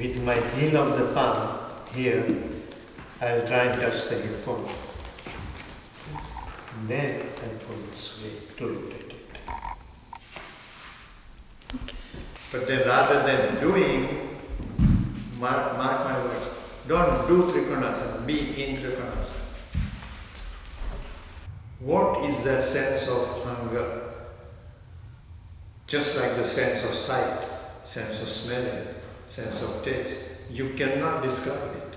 with my heel of the palm here, I will try and touch the hip bone. Then I pull this way to rotate it. But then rather than doing, mark my words, don't do Trikonasana, be in Trikonasana. What is that sense of hunger? Just like the sense of sight, sense of smelling, sense of taste, you cannot describe it.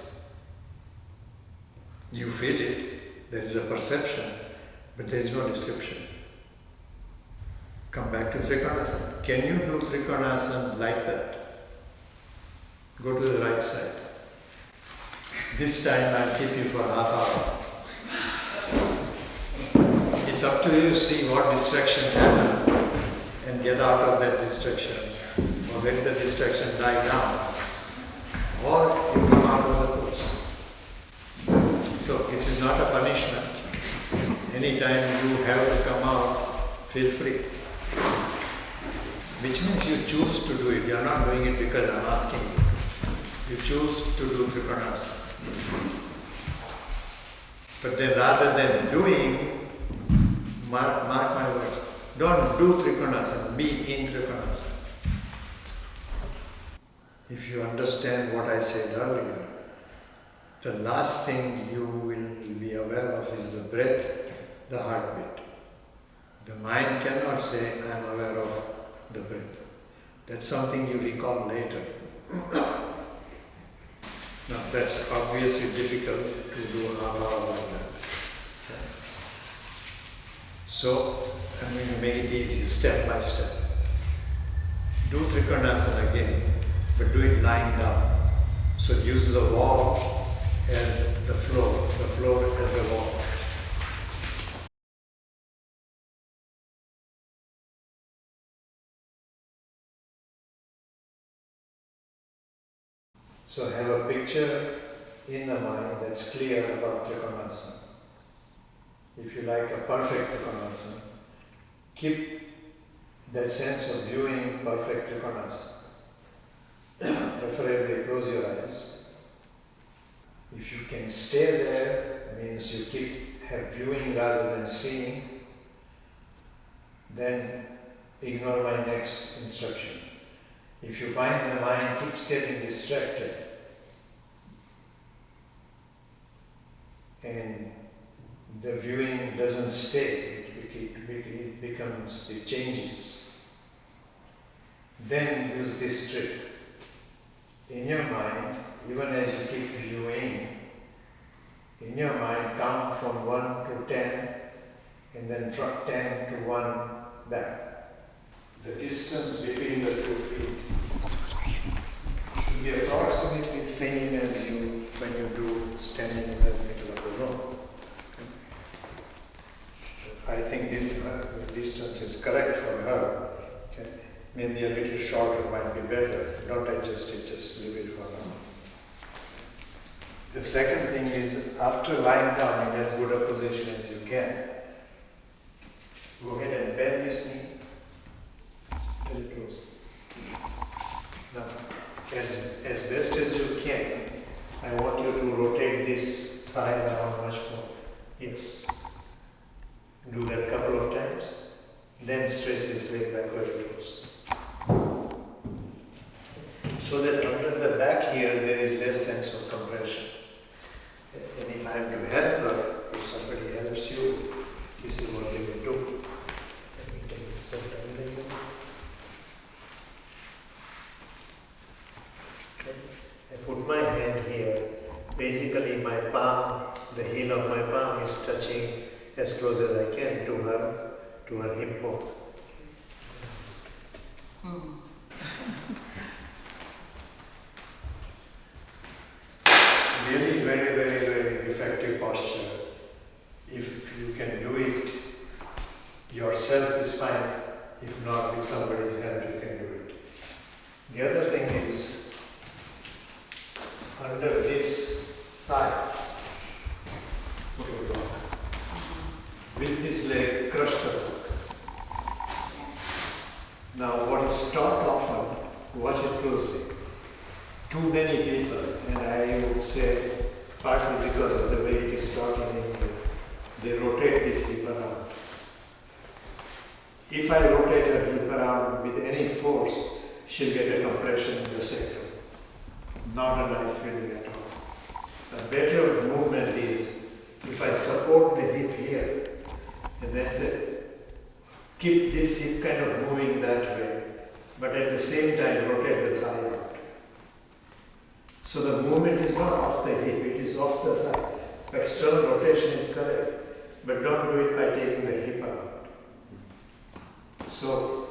You feel it, there is a perception, but there is no description. Come back to Trikonasana. Can you do Trikonasana like that? Go to the right side. This time I'll keep you for half hour. It's up to you to see what distraction happens and get out of that distraction, or let the distraction die down, or you come out of the course. So this is not a punishment. Anytime you have to come out, feel free. Which means you choose to do it. You are not doing it because I am asking you. You choose to do Trikonasana. But then rather than doing, mark my words, don't do Trikonasana, be in Trikonasana. If you understand what I said earlier, the last thing you will be aware of is the breath, the heartbeat. The mind cannot say, I am aware of the breath. That's something you recall later. Now that's obviously difficult to do half hour like that. So I'm going to make it easy, step by step. Do Trikonasana again, but do it lying down. So use the wall as the floor as a wall. So have a picture in the mind that's clear about Trikonasana. If you like a perfect Trikonasana, keep that sense of viewing perfect Trikonasana. Preferably close your eyes. If you can stay there, means you have viewing rather than seeing, then ignore my next instruction. If you find the mind keeps getting distracted and the viewing doesn't stay, it becomes, it changes, then use this trick. In your mind, even as you keep viewing, in your mind count from 1 to 10 and then from 10 to 1 back. The distance between the 2 feet should be approximately the same as when you do standing in the middle of the room. I think this distance is correct for her. Okay. Maybe a little shorter might be better. Don't adjust it, just leave it for now. The second thing is, after lying down in as good a position as you can, go ahead and bend this knee. Very close. Now, as best as you can, I want you to rotate this thigh around much more. Yes. Do that a couple of times. Then stretch this leg back very close. So that under the back here, there is less sense of compression. And if I have to help her, if somebody helps you, this is what they will do. Let me take this step down again. Okay. I put my hand here. Basically, my palm, the heel of my palm is touching as close as I can to her hip bone. Really very, very, very effective posture. If you can do it yourself is fine. If not, with somebody's help you can do it. The other thing is, under this thigh, with this leg, crush the hook. Now what is taught often, watch it closely. too many people, and I would say partly because of the way it is taught in India, they rotate this hip around. If I rotate her hip around with any force, she'll get a compression in the sacrum. Not a nice feeling at all. A better movement is if I support the hip here, and then say, keep this hip kind of moving that way, but at the same time rotate the thigh out. So the movement is not off the hip, it is off the thigh. External rotation is correct, but don't do it by taking the hip out. So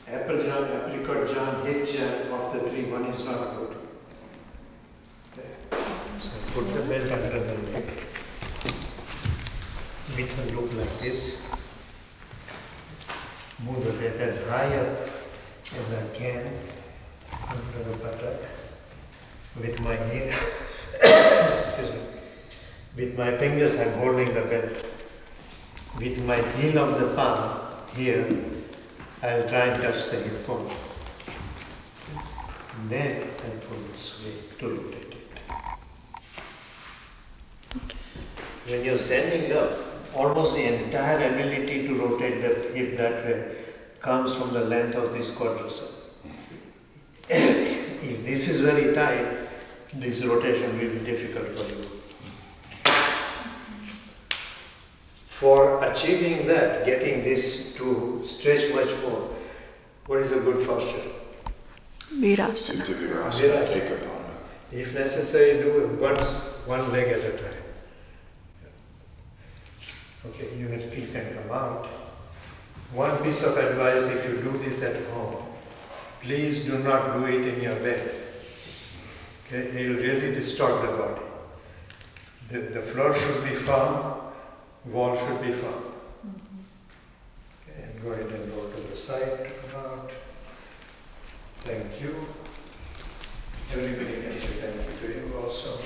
apple jam, apricot jam, hip jam, of the three, one is not good. Okay. So put the belt under the leg. It will look like this. Move the belt as high up as I can under the buttock. With my heel, excuse me, with my fingers I'm holding the belt. With my heel of the palm here, I'll try and touch the hip bone. And then I'll pull this way to rotate it. When you're standing up, almost the entire ability to rotate the hip that way comes from the length of this quadricep. If this is very tight, this rotation will be difficult for you. For achieving that, getting this to stretch much more, what is a good posture? Virasana. Virasana. If necessary, do it once, one leg at a time. Okay, your feet can come out. One piece of advice, if you do this at home, please do not do it in your bed. Okay, it will really distort the body. The floor should be firm, wall should be firm. Okay, and go ahead and roll to the side to come out. Thank you. Everybody can say thank you to you also.